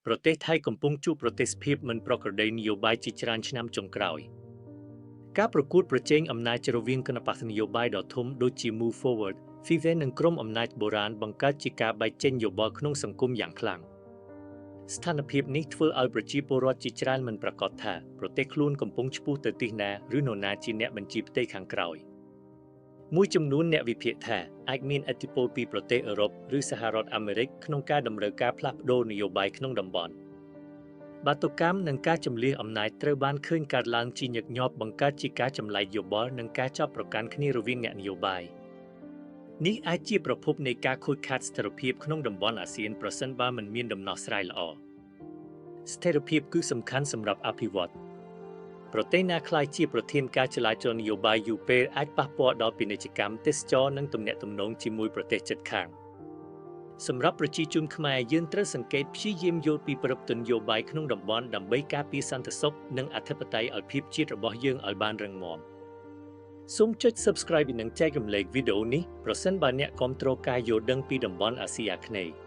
ប្រទេសថៃកំពុងជួបប្រទេសភាពមិនប្រក្រតីនយោបាយជាច្រើនឆ្នាំចុងក្រោយការប្រកួតប្រជែងអំណាចរវាងគណបក្សនយោបាយដ៏ធំដូចជា Move Forward, FIVE និងក្រុមអំណាចបុរាណបង្កើតជាការបែកចេញយោបល់ក្នុងសង្គមយ៉ាងខ្លាំងស្ថានភាពនេះធ្វើឲ្យប្រជាពលរដ្ឋជាច្រើនមិនប្រកាសថាប្រទេសខ្លួនកំពុងឆ្ពោះទៅទិសណាឬនរណាជាអ្នកបញ្ជាផ្ទៃខាងក្រោយមួយចំនួនអ្នកវិភាគថាអាចមានឥទ្ធិពលពីប្រទេសអឺរ៉ុបឬសហរដ្ឋអាមេរិកក្នុងការតម្រូវការផ្លាស់ប្តូរនយោបាយក្នុងតំបន់បាតុកម្មនិងការជម្លៀសអំណាចត្រូវបានឃើញកើតឡើងជាញឹកញាប់បង្កើតជាការចម្លែកយោបល់និងការចាប់ប្រកាន់គ្នារវាងអ្នកនយោបាយនេះអាចជាប្រភពនៃការខូចខាតស្ថិរភាពក្នុងតំបន់អាស៊ានប្រសិនបើមិនមានដំណោះស្រាយល្អស្ថិរភាពគឺសំខាន់សម្រាប់អភិវឌ្ឍន៍ប្រទេសណាក្លាយជាប្រធានការចលាចលនយោបាយយូរពេលអាចប៉ះពាល់ដល់ពាណិជ្ជកម្មទេសចរនិងទំនាក់ទំនងជាមួយប្រទេសជិតខាងសម្រាប់ប្រជាជនខ្មែរយើងត្រូវសង្កេតព្យាយាមយល់ពីប្រព័ន្ធនយោបាយក្នុងតំបន់ដើម្បីការពារសន្តិសុខនិងអធិបតេយ្យឲ្យភាពជាតិរបស់យើងឲ្យបានរឹងមាំសូមចុច Subscribe និងចែករំលែកវីដេអូនេះប្រសិនបើអ្នកគាំទ្រការយល់ដឹងពីតំបន់អាស៊ីអាគ្នេយ៍